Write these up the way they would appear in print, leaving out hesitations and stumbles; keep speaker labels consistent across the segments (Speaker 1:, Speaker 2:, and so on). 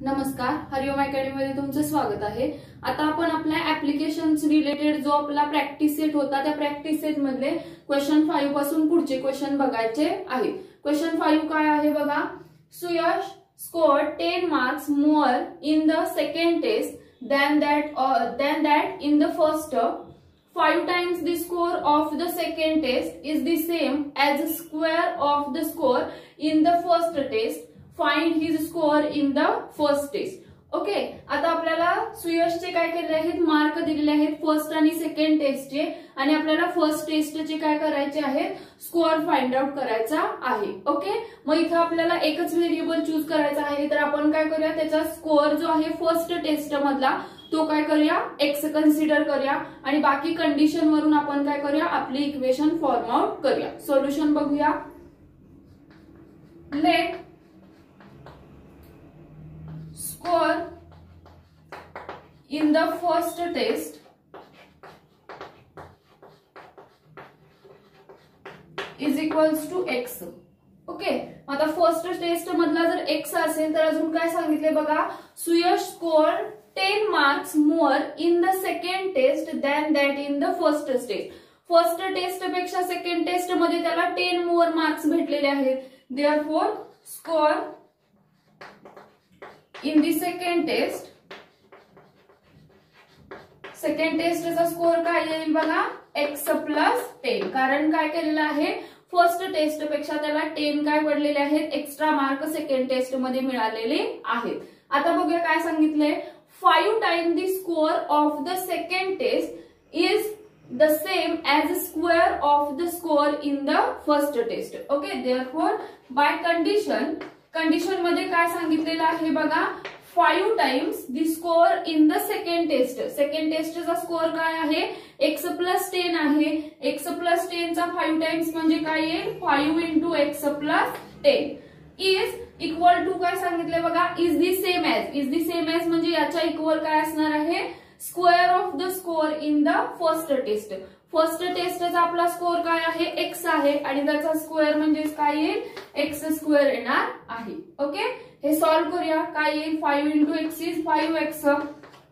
Speaker 1: नमस्कार, हरिओम अकॅडमी मध्ये तुमचं स्वागत आहे। आता आपण आपल्या ऍप्लिकेशन्स रिलेटेड जो आपला प्रॅक्टिस सेट होता त्या प्रॅक्टिस सेट मधले क्वेश्चन 5 पासून पुढचे क्वेश्चन बघायचे आहेत। क्वेश्चन 5 काय आहे बघा। Suyash scored 10 marks more in the second test than that in the first. 5 times the score of the second test is the same as the square of the score in the first test. Find his score in the first test. Okay, आता आपल्याला सुयशचे काय केले आहेत, mark दिलेले आहेत first आणि second टेस्टचे, आणि आपल्याला फर्स्ट टेस्टचे काय करायचे आहेत, स्कोअर फाइंड आउट करायचा आहे। ओके, मग इथे आपल्याला एकच व्हेरिएबल चूज करायचा आहे, तर आपण काय करूया, त्याचा स्कोअर जो आहे फर्स्ट टेस्ट मधला तो काय करूया, एक्स कन्सिडर करूया, आणि बाकी कंडिशन वरून आपण काय करूया, आपली इक्वेशन फॉर्म आउट करूया। सोल्युशन बघूया। Let score in the first test is equals to x. Okay, आता फर्स्ट टेस्ट मधला जर x असेल तर अजून काय सांगितले बघा, Suyash score 10 marks more in the second test than that in the first test. First test पेक्षा सेकंड टेस्ट मध्ये त्याला 10 मोर मार्क्स भेटलेले आहेत। Therefore score in the second test चा स्कोर काय येईल बघा, x प्लस 10, कारण काय केलेलं आहे, फर्स्ट टेस्ट पेक्षा त्याला 10 काय पडलेले आहेत, एक्स्ट्रा मार्क सेकंड टेस्ट मध्ये मिळालेले आहेत। आता बघूया काय सांगितलंय, 5 time the score of the second test is the same as square of the score in the first test. Okay, therefore by condition मध्ये काय सांगितलेलं आहे बघा, 5 times the score in the second test. Second टेस्टचा score काय आहे, x plus 10 आहे। x plus 10 चा 5 टाइम्स म्हणजे काय येईल, 5 into x plus 10 is equal to काय सांगितले बघा, इज द सेम एज म्हणजे याच्या इक्वल काय असणार आहे, square of the score in the first test. First टेस्टचा आपला स्कोर काय आहे, x आहे, आणि त्याचा स्क्वेअर म्हणजे काय येईल, x स्क्वेअर येणार आहे। ओके, हे सॉल्व करूया। काय येईल, 5 into x is 5x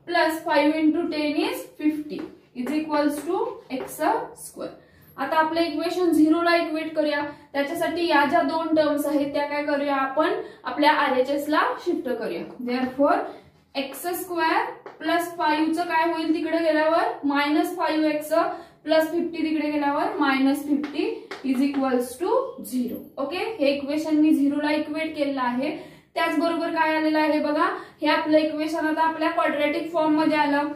Speaker 1: plus 5 into 10 is 50 is equals to x square. आता आपलं इक्वेशन 0 ला इक्वेट करूया। त्याच्यासाठी या ज्या दोन टर्म्स आहेत त्या काय करूया, आपण आपल्या RHS ला शिफ्ट करूया। देअरफॉर एक्स स्क्वेअर प्लस 5 चं काय होईल, तिकडे गेल्यावर मायनस 5x प्लस 50 तिकडे गेल्यावर minus 50 is equals to 0। Okay, हे इक्वेशन मी 0 ला इक्वेट केलेलं आहे। त्याचबरोबर काय आलेलं आहे बघा, हे आपलं इक्वेशन आता आपल्या क्वाड्रॅटिक फॉर्म मध्ये आलं।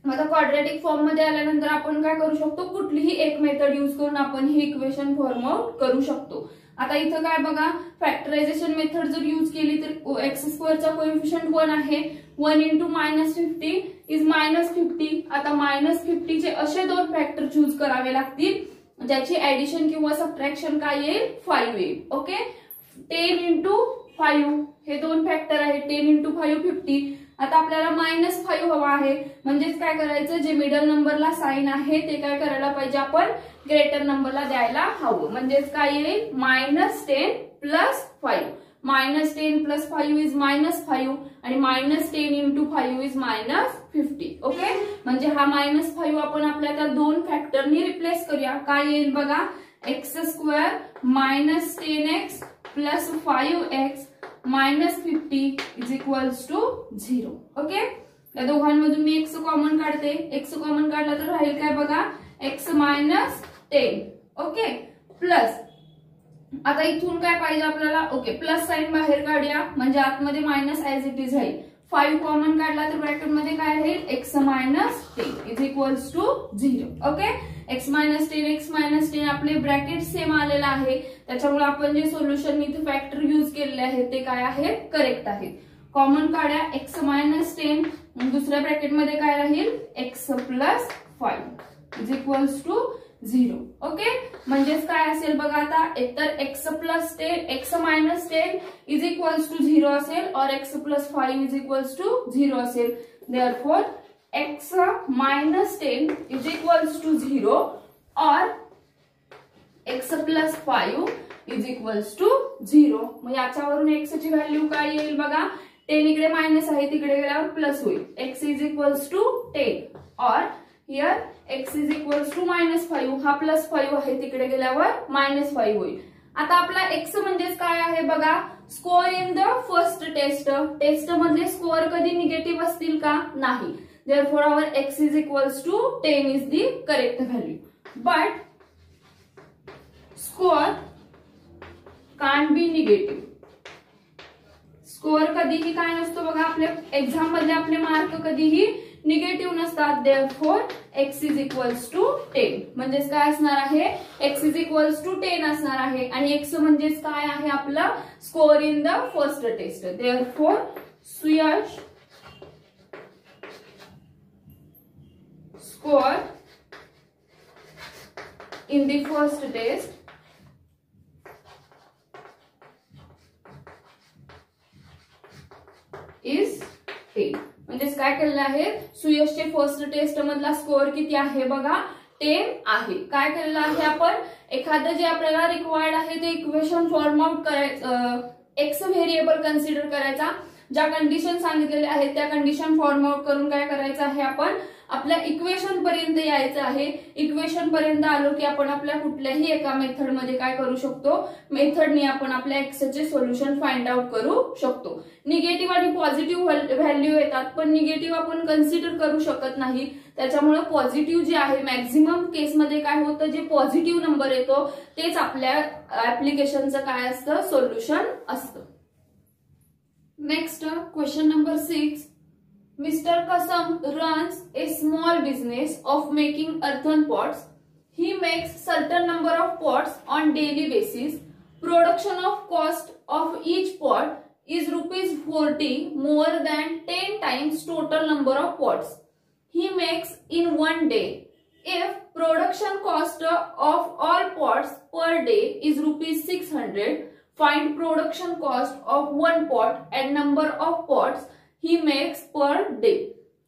Speaker 1: आता क्वाड्रॅटिक फॉर्म मध्ये आल्यानंतर आपण काय करू शकतो, कुठलीही एक मेथड यूज करून आपण ही इक्वेशन फॉर्म आउट करू शकतो। आता इथं काय बघा, फॅक्टरायझेशन मेथड जर यूज केली तर एक्स स्क्वेअरचा कोएफिशियंट 1 आहे, 1 इंटू मायनस 50 इज मायनस 50। आता मायनस 50 चे असे दोन फॅक्टर चूज करावे लागतील ज्याची ऍडिशन किंवा सबट्रॅक्शन काय येईल, 5 येईल। ओके, 10 इंटू 5 हे दोन फॅक्टर आहेत, 10 इंटू 5 50। आता आपल्याला मायनस 5 हवा आहे, म्हणजेच काय करायचं, जे मिडल नंबरला साइन आहे ते काय करायला पाहिजे, आपण ग्रेटर नंबरला द्यायला हवं। म्हणजेच काय येईल, minus 10 plus 5। Minus 10 plus 5 is minus 5, आणि minus 10 into 5 is minus 50। Okay, म्हणजे हा मायनस 5 आपण आपल्या त्या दोन फॅक्टरनी रिप्लेस करूया। काय येईल बघा, x square minus 10x plus 5x minus 50 is equals to 0। Okay, या दोघांमधून मी x कॉमन काढते, x कॉमन काढला तर राहील काय बघा, x मायनस 10। ओके, प्लस आता इथून काय पाहिजे आपल्याला, ओके प्लस साइन बाहेर काढूया, म्हणजे आतमध्ये मायनस ऍज इट इज राहील। 5 कॉमन काढला तर ब्रॅकेट मध्ये काय राहील, x minus 10 is equals to 0। Okay, x minus 10 आपले ब्रॅकेट सेम आलेला आहे, त्याच्यामुळे आपण जे सोल्युशन इथे फॅक्टर यूज केलेले आहेत ते काय आहेत, करेक्ट आहेत। कॉमन काढा, x मायनस 10, दुसऱ्या ब्रॅकेट मध्ये काय राहील, x plus 5 is equals to 0। Okay, म्हणजेच काय असेल बघा, आता एकतर x plus 10 x minus 10 is equals to 0 असेल, और x plus 5 is equals to 0 असेल। Therefore x minus 10 is equals to 0 और x plus 5 is equals to 0। मग याच्यावरून x ची व्हॅल्यू काय येईल बघा, 10 इकडे मायनस आहे, तिकडे गेल्यावर प्लस होईल. x इज इक्वल्स टू 10 और here x is equals to -5. हा +5 आहे, तिकडे गेल्यावर -5 होईल. आता आपला x म्हणजेच काय आहे बघा, score in the first test. Test मधले स्कोअर कधी निगेटिव्ह असतील का? नाही. Therefore our x is equals to 10 is the correct value. But score can't be negative. Score कधीही काय नसतो बघा, आपल्या एक्झाम मध्ये आपले मार्क कधीही निगेटिव्ह नसतात. Therefore x is equals to 10. म्हणजेच काय असणार आहे, x is equals to 10 असणार आहे. आणि x म्हणजेच काय आहे आपला score in the first test. Therefore Suyash score in the first test is 10. म्हणजेच काय केलेलं आहे, सुयशचे फर्स्ट टेस्ट मधला स्कोअर किती आहे बघा, 10 आहे. काय केलेलं आहे आपण, एखादं जे आपल्याला रिक्वायर्ड आहे ते इक्वेशन फॉर्म आउट करायचं, एक्स व्हेरिएबल कन्सिडर करायचा. ज्या कंडिशन सांगितलेल्या आहेत त्या कंडिशन फॉर्म आउट करून काय करायचं आहे, आपण आपल्या इक्वेशन पर्यंत यायचं आहे. इक्वेशन पर्यंत आलो की आपण आपल्या कुठल्याही एका मेथड मध्ये काय करू शकतो, मेथडने आपण आपल्या एक्सचे सोल्युशन फाइंड आउट करू शकतो. निगेटिव्ह आणि पॉझिटिव्ह व्हॅल्यू येतात, पण निगेटिव्ह आपण कन्सिडर करू शकत नाही. त्याच्यामुळे पॉझिटिव्ह जे आहे, मॅक्झिमम केसमध्ये काय होतं, जे पॉझिटिव्ह नंबर येतो तेच आपल्या ऍप्लिकेशनचं काय असतं, सोल्युशन असतं. Next question number 6. Mr. Kasam runs a small business of making earthen pots. He makes certain number of pots on daily basis. Production of cost of each pot is ₹40 more than 10 times total number of pots he makes in one day. If production cost of all pots per day is ₹600, find production cost of one pot and number of pots ही makes per day.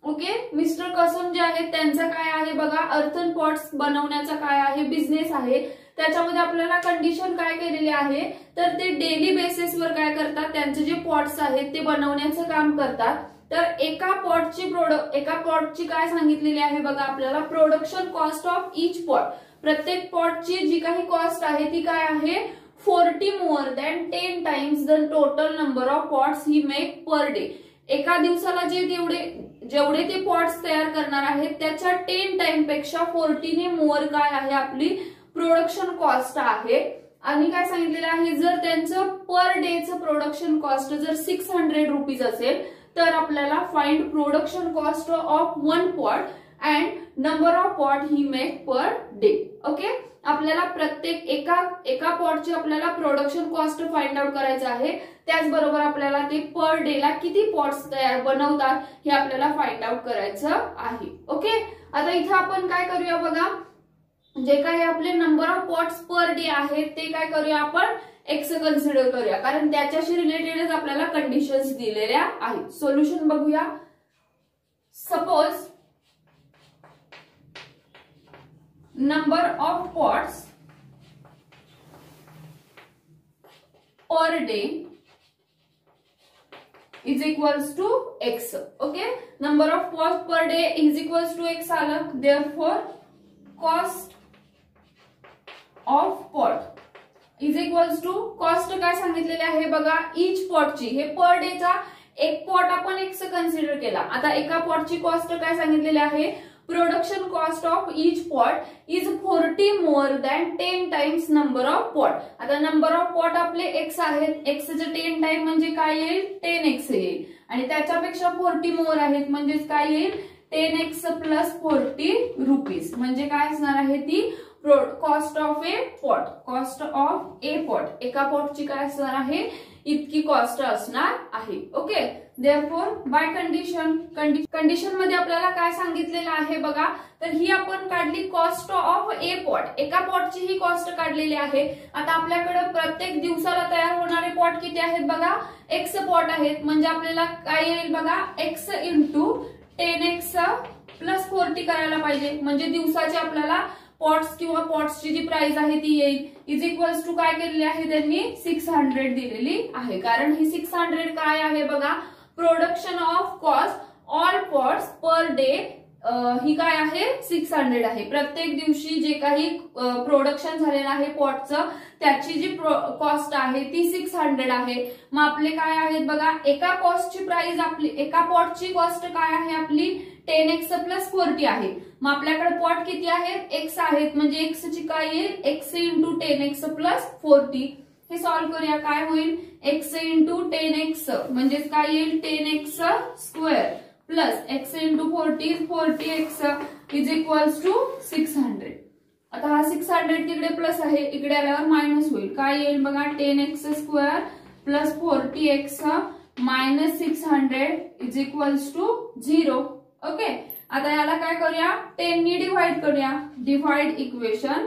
Speaker 1: Okay, mister कसम जे आहे त्यांचं काय आहे बघा, earthen pots बनवण्याचा काय आहे, बिझनेस आहे. त्याच्यामध्ये आपल्याला कंडिशन काय केलेली आहे, तर ते डेली बेसिसवर काय करतात, त्यांचे जे पॉट्स आहेत ते बनवण्याचं काम करतात. तर एका पॉटची काय सांगितलेली आहे बघा आपल्याला, production cost of each pot. प्रत्येक पॉटची जी काही कॉस्ट आहे ती काय आहे, 40 more than 10 times the total number of pots he make per day. एका दिवसाला जेवढे ते पॉट्स तयार करणार आहेत त्याच्या 10 टाइम पेक्षा 40 ने मोर काय आहे आपली प्रोडक्शन कॉस्ट आहे. आणि काय सांगितलेलं आहे, जर त्यांचं पर डेचं प्रोडक्शन कॉस्ट जर ₹600 असेल तर आपल्याला find production cost of one pot and number of pot he make per day. Okay, आपल्याला प्रत्येक एका पॉटची आपल्याला प्रोडक्शन कॉस्ट फाइंड आउट करायचं आहे. त्याचबरोबर आपल्याला ते पर डेला किती पॉट्स तयार बनवतात हे आपल्याला फाइंड आउट करायचं आहे. ओके, आता इथं आपण काय करूया बघा, जे काही आपले number of pots per day आहेत ते काय करूया आपण, एक्स कन्सिडर करूया, कारण त्याच्याशी रिलेटेडच आपल्याला कंडिशन्स दिलेल्या आहेत. सोल्युशन बघूया. Suppose number of pots per day is equals to x. Okay, number of pots per day is equals to x आलं. Therefore cost of pot is equals to, cost काय सांगितलेले आहे बघा, each पॉटची, हे पर डेचा एक पॉट आपण x consider केला. आता एका पॉटची कॉस्ट काय सांगितलेली आहे, production cost of each pot is 40 more than 10 times number of pot. आता नंबर ऑफ पॉट आपले एक्स आहेत, एक्सचे 10 टाइम म्हणजे काय येईल, 10x येईल. आणि त्याच्यापेक्षा 40 मोर आहेत म्हणजेच काय येईल, 10x प्लस ₹40. म्हणजे काय असणार आहे ती cost of a pot. Cost of a pot, एका पॉटची काय असणार आहे, इतकी कॉस्ट असणार आहे. ओके, देअरफॉर बाय कंडिशन मध्ये आपल्याला काय सांगितलेलं आहे बघा, तर ही आपण काढली कॉस्ट ऑफ ए पॉट. एका पॉटची ही कॉस्ट काढलेली आहे. आता आपल्याकडे प्रत्येक दिवसाला तयार होणारे पॉट किती आहेत बघा, एक्स पॉट आहेत. म्हणजे आपल्याला काय येईल बघा, एक्स इंटू 10x प्लस 40 करायला पाहिजे. म्हणजे दिवसाचे आपल्याला पॉट्स किंवा पॉट्सची जी प्राइस आहे ती येईल. इज इक्वल्स टू काय केलेली आहे त्यांनी, 600 दिलेली आहे. कारण ही 600 काय आहे बघा, production of cost all pots per day ही काय आहे 600 आहे. प्रत्येक दिवशी जे काही प्रोडक्शन झालेलं आहे पॉटचं त्याची जी कॉस्ट आहे ती 600 आहे. मग आपले काय आहेत बघा, एका कॉस्टची प्राइस आपली एका पॉटची कॉस्ट काय आहे आपली 10x प्लस 40 आहे. मग आपल्याकडे पॉट किती आहेत x आहेत, म्हणजे x ची काय येईल x इंटू 10x प्लस 40. हे सॉल्व्ह करूया. काय होईल x इंटू 10x म्हणजेच काय येईल 10x square plus x into 40x is equals to 600. आता हा 600 तिकडे प्लस आहे, इकडे आल्यावर मायनस होईल. काय येईल बघा 10x square plus 40x minus 600 is equals to 0. Okay. आता याला काय करूया 10 नी डिवाइड करूया. Divide equation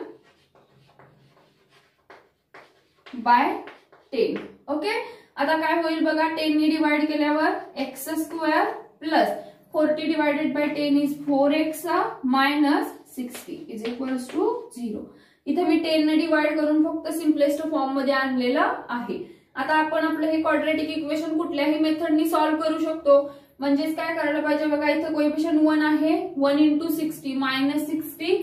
Speaker 1: by 10. ओके. आता काय होईल बघा 10 नी डिवाइड केल्यावर x square plus 40 divided by 10 is 4x minus 60 is equals to 0. इथे मी 10 ने डिवाइड करून फक्त सिम्पलेस्ट फॉर्म मध्ये आणलेलं आहे. आता आपण आपलं हे क्वाड्रॅटिक इक्वेशन कुठल्याही मेथडनी सॉल्व्ह करू शकतो. म्हणजेच काय करायला पाहिजे बघा, इथं कोएफिशियंट 1 आहे, 1 इंटू 60 मायनस 60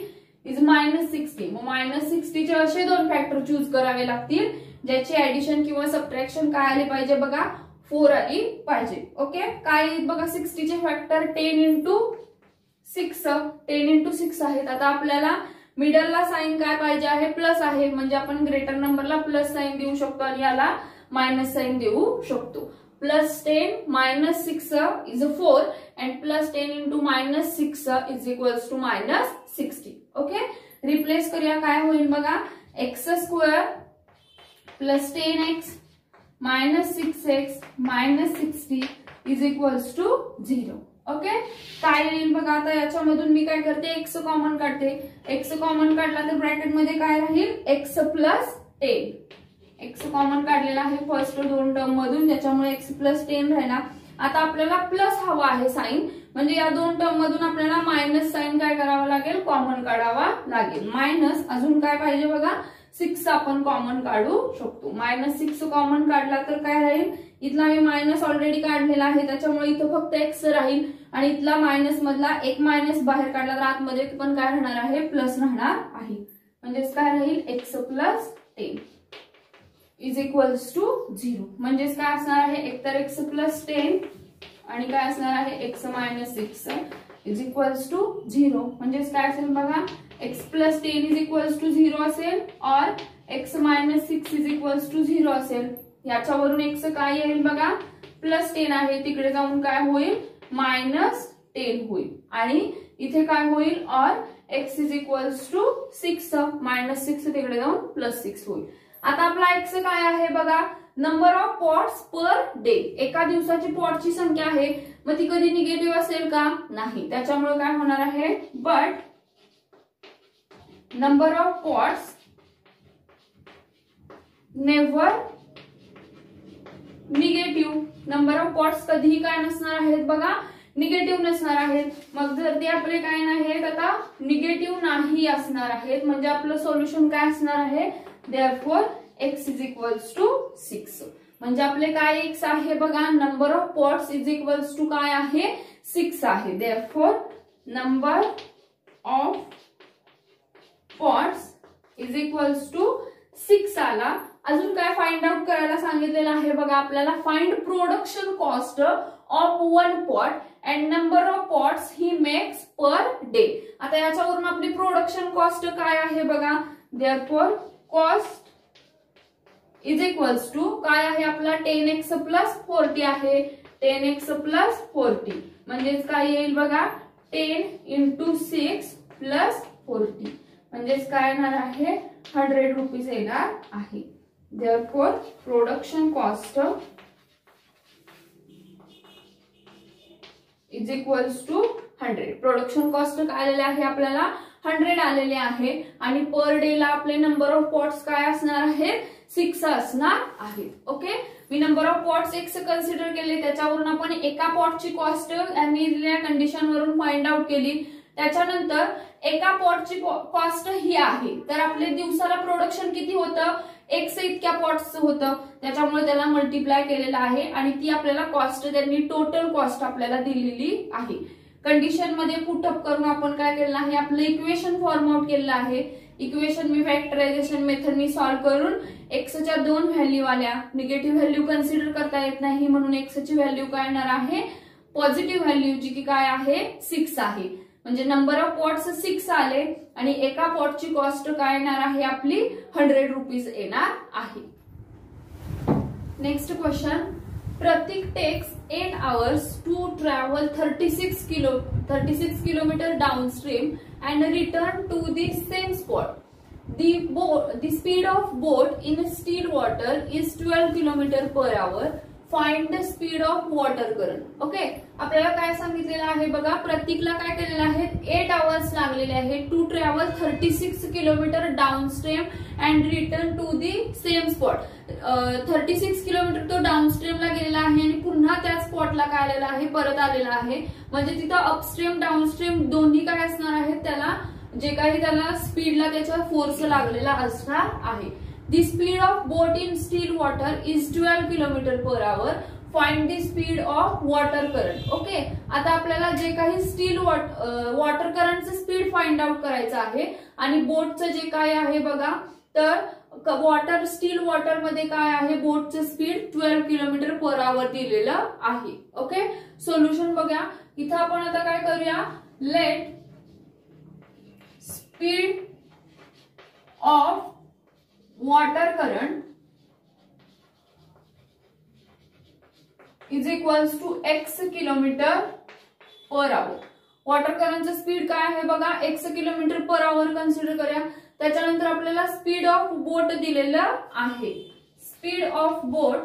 Speaker 1: इज मायनस 60. मग मायनस 60 चे असे दोन फॅक्टर चूज करावे लागतील ज्याची ऍडिशन किंवा सबट्रॅक्शन काय आले पाहिजे बघा 4 आली पाहिजे. ओके. काय बघा 60 चे फॅक्टर 10 इंटू 6 आहेत. आता आपल्याला मिडलला साइन काय पाहिजे आहे प्लस आहे, म्हणजे आपण ग्रेटर नंबरला प्लस साइन देऊ शकतो आणि याला मायनस साइन देऊ शकतो. Plus 10 minus 6 is 4 and plus 10 into minus 6 is equals to minus 60. Okay. Replace करूया. काय होईल बघा x square plus 10x minus 6x minus 60 is equals to 0. Okay. काय येईल बघा, आता याच्यामधून मी काय करते x कॉमन काढते. x कॉमन काढला तर ब्रॅकेट मध्ये काय राहील x प्लस 10. x कॉमन काढलेला आहे फर्स्ट दोन टर्म मधून, त्याच्यामुळे x प्लस 10 राहिला. आता आपल्याला प्लस हवा आहे साइन, म्हणजे या दोन टर्म मधून आपल्याला मायनस साइन काय करावा लागेल कॉमन काढावा लागेल. मायनस अजून काय पाहिजे बघा 6 आपण कॉमन काढू शकतो. मायनस 6 कॉमन काढला तर काय राहील, इथला मी मायनस ऑलरेडी काढलेला आहे त्याच्यामुळे इथं फक्त x राहील आणि इथला मायनस मधला एक मायनस बाहेर काढला तर आतमध्ये पण काय राहणार आहे प्लस राहणार आहे. म्हणजेच काय राहील x plus 10 is equals to 0. म्हणजेच काय असणार आहे एकतर x प्लस 10 आणि काय असणार आहे x minus 6 is equals to 0. म्हणजेच काय असेल बघा x plus 10 is equals to 0 असेल और x minus 6 is equals to 0 असेल. याच्यावरून x काय येईल बघा प्लस 10 आहे, तिकडे जाऊन काय होईल मायनस 10 होईल आणि इथे काय होईल और x is equals to 6 minus 6 तिकडे जाऊन प्लस 6 होईल. आता आपला x काय आहे बघा number of pots per day. एका दिवसाची पॉटची संख्या आहे, मग ती कधी निगेटिव्ह असेल का नाही, त्याच्यामुळे काय होणार आहे but number of pots never negative. Number of pots कधीही काय नसणार आहेत बघा निगेटिव्ह नसणार आहेत. मग जर ते आपले काय नाहीत आता निगेटिव्ह नाही असणार आहेत, म्हणजे आपलं सोल्युशन काय असणार आहे therefore x is equals to 6. म्हणजे आपले काय x आहे बघा number of pots is equals to काय आहे 6 आहे. Therefore number of pots is equals to 6 आला. अजून काय फाइंड आउट करायला सांगितलेलं आहे बघा आपल्याला, find production cost of 1 pot and number of pots he makes per day. आता याच्यावरून आपली प्रोडक्शन कॉस्ट काय आहे बघा therefore cost is equals to काय आहे आपला 10x प्लस 40 आहे. 10x प्लस 40 म्हणजेच काय येईल बघा 10 इंटू 6 प्लस 40 म्हणजेच काय येणार आहे 100 रुपीज येणार आहे. Therefore production cost is equals to 100. Production cost काय आलेले आहे आपल्याला 100 आलेले आहे आणि पर डे ला आपले नंबर ऑफ पॉट्स काय असणार आहेत 6 असणार आहेत. Okay. Me number of pots x consider केले, त्याच्यावरून आपण एका पॉटची कॉस्ट यांनी दिलेल्या कंडिशन वरून फाइंड आउट केली. त्याच्यानंतर एका पॉटची कॉस्ट ही आहे, तर आपले दिवसाला प्रोडक्शन किती होतं एक्स इतक्या पॉट्सचं होतं, त्याच्यामुळे त्याला मल्टिप्लाय केलेलं आहे आणि ती आपल्याला कॉस्ट त्यांनी टोटल कॉस्ट आपल्याला दिलेली आहे. कंडिशन मध्ये पुटअप करून आपण काय केलं आहे, आपलं इक्वेशन फॉर्म आउट केलेलं आहे. इक्वेशन मी फॅक्टरायझेशन मेथडनी सॉल्व्ह करून एक्सच्या 2 व्हॅल्यू आल्या, निगेटिव्ह व्हॅल्यू कन्सिडर करता येत नाही म्हणून एक्सची व्हॅल्यू काय येणार आहे, पॉझिटिव्ह व्हॅल्यू जी की काय आहे 6 आहे. म्हणजे नंबर ऑफ पॉट्स 6 आले आणि एका पॉटची कॉस्ट काय येणार आहे आपली 100 रुपीज येणार आहे. Next question, Prateek takes 8 hours to travel 36 kilometer downstream and return to the same spot. The speed of boat in still water is 12 km/h. Find the speed of water current. Okay, आपल्याला काय सांगितलेलं आहे बघा, प्रतीकला काय केलेलं आहे 8 hours लागलेले आहेत to travel 36 kilometre downstream and return to the same spot. 36 kilometre तो डाऊनस्ट्रीमला गेलेला आहे आणि पुन्हा त्या स्पॉटला काय आलेला आहे, परत आलेला आहे. म्हणजे तिथं अपस्ट्रीम डाऊनस्ट्रीम दोन्ही काय असणार आहेत, त्याला जे काही त्याला स्पीडला त्याचा फोर्स लागलेला असणार आहे. The speed of boat in still water is 12 km/h. Find the speed of water current. Okay, आता आपल्याला जे काही स्टील वॉटर करंटचं स्पीड फाइंड आउट करायचं आहे आणि बोटचं जे काय आहे बघा, तर स्टील वॉटर मध्ये काय आहे, बोटचं स्पीड 12 km/h दिलेलं आहे. ओके, सोल्युशन बघा. इथं आपण आता काय करूया, let speed of water current is equals to x km/h. Water करंटचं स्पीड काय आहे बघा, x km/h कन्सिडर करूया. त्याच्यानंतर आपल्याला स्पीड ऑफ बोट दिलेलं आहे. Speed of boat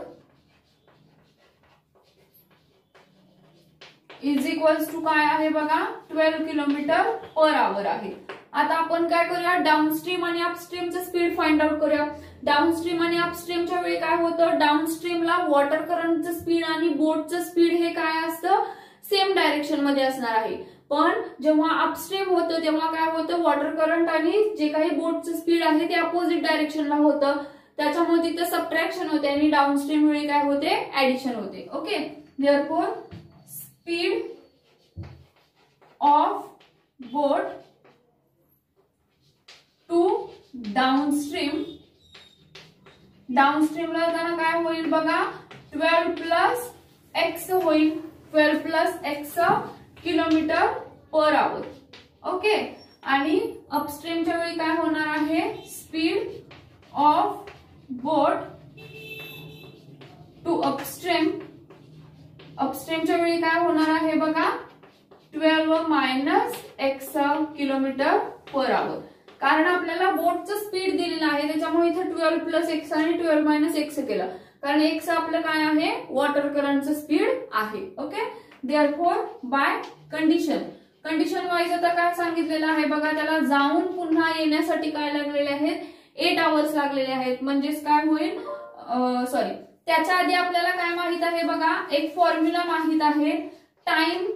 Speaker 1: is equals to काय आहे बघा, 12 km/h आहे. आता आपण काय करूया, डाऊनस्ट्रीम आणि अपस्ट्रीमचं स्पीड फाइंड आउट करूया. डाऊनस्ट्रीम आणि अपस्ट्रीमच्या वेळी काय होतं, डाऊनस्ट्रीमला वॉटर करंटचं स्पीड आणि बोटचं स्पीड हे काय असतं, सेम डायरेक्शन मध्ये असणार आहे. पण जेव्हा अपस्ट्रीम होतं तेव्हा काय होतं, वॉटर करंट आणि जे काही बोटचं स्पीड आहे ते अपोजिट डायरेक्शनला होतं, त्याच्यामुळे तिथं सबट्रॅक्शन होते आणि डाऊनस्ट्रीम वेळी काय होते, ऍडिशन होते. Okay, therefore speed of boat to downstream, डाऊनस्ट्रीमला जाताना काय होईल बघा, 12 + x होईल, 12 + x km/h. ओके, आणि अपस्ट्रीमच्या वेळी काय होणार आहे, speed of boat to upstream, अपस्ट्रीमच्या वेळी काय होणार आहे बघा, 12 - x km/h. कारण आपल्याला बोटचं स्पीड दिलेलं आहे त्याच्यामुळे इथे 12 + x आणि 12 - x केलं, कारण x आपलं काय आहे, वॉटर करंटचं स्पीड आहे. Okay, therefore by condition wise आता काय सांगितलेलं आहे बघा, त्याला जाऊन पुन्हा येण्यासाठी काय लागलेले आहेत, 8 hours लागलेले आहेत. म्हणजेच काय होईल, सॉरी, त्याच्या आधी आपल्याला काय माहित आहे बघा, एक फॉर्म्युला माहित आहे, time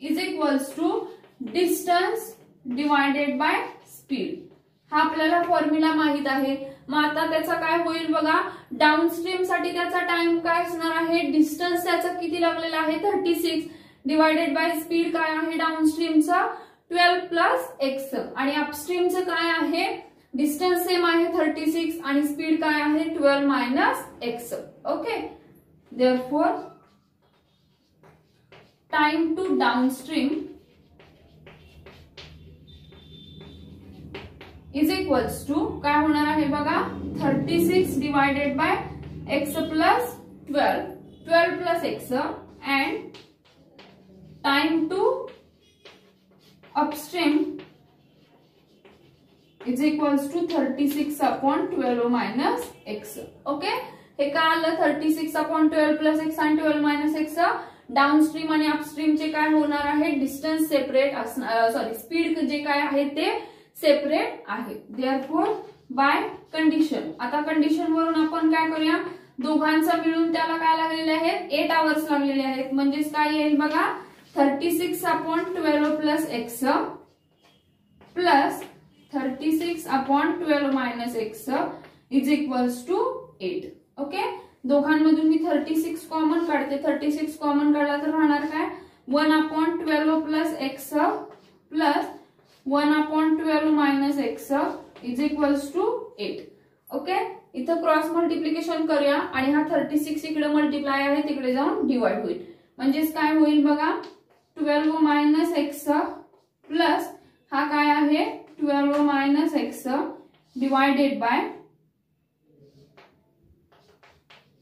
Speaker 1: is equals to distance divided by speed. हा आपल्याला फॉर्म्युला माहित आहे. मग आता त्याचा काय होईल बघा, डाऊनस्ट्रीम साठी त्याचा टाइम काय असणार आहे, डिस्टन्स त्याचा किती लागलेला आहे 36 डिवायडेड बाय स्पीड काय आहे डाऊनस्ट्रीमचा 12 + x आणि अपस्ट्रीमचं काय आहे, डिस्टन्स सेम आहे 36 आणि स्पीड काय आहे 12 - x. Okay, therefore time to downstream is equals to काय होणार आहे बघा, 36 divided by x + 12 + x and time to upstream is equals to 36/12 - x. Okay, हे काय आलं, 36/12 + x आणि 12 - x. डाऊनस्ट्रीम आणि अपस्ट्रीमचे काय होणार आहे, डिस्टन्स सेपरेट असणार, सॉरी, स्पीड जे काय आहे ते सेपरेट आहे. देअरफॉर बाय कंडिशन, आता कंडिशन वरून आपण काय करूया, दोघांचा मिळून त्याला काय लागलेले आहेत, 8 hours लागलेले आहेत. म्हणजेच काय येईल बघा, 36/12 + x plus 36/12 - x is equals to 8. Okay, दोघांमधून मी 36 कॉमन काढते. 36 कॉमन काढला तर राहणार काय 1/12 plus x plus 1/12 minus x is equals to 8. Okay, इथं क्रॉस मल्टिप्लिकेशन करूया आणि हा 36 इकडे मल्टिप्लाय आहे तिकडे जाऊन डिवाइड होईल. म्हणजेच काय होईल बघा 12 मायनस एक्स प्लस हा काय आहे 12 minus x divided by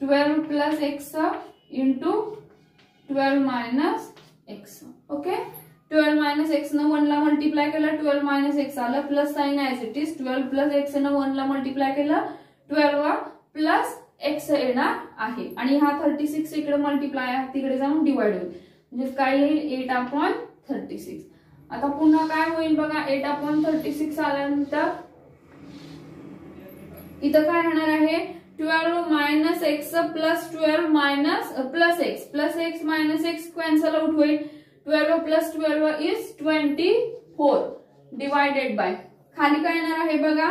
Speaker 1: 12 plus x into 12 minus x. Okay, 12 minus x न 1 ला मल्टिप्लाय केलं 12 मायनस एक्स आलं plus sign as it is 12 plus x न 1 ला मल्टिप्लाय केलं 12 प्लस एक्स येणार आहे आणि हा 36 इकडे मल्टिप्लाय आहे तिकडे जाऊन डिवाइड होईल. म्हणजे काय येईल 8/36. आता पुन्हा काय होईल बघा 8/36 आल्यानंतर इथं काय राहणार आहे 12 minus x plus 12 minus plus x minus x cancel out होईल. 12 प्लस 12 इज 24 डिवायडेड बाय खाली काय येणार आहे बघा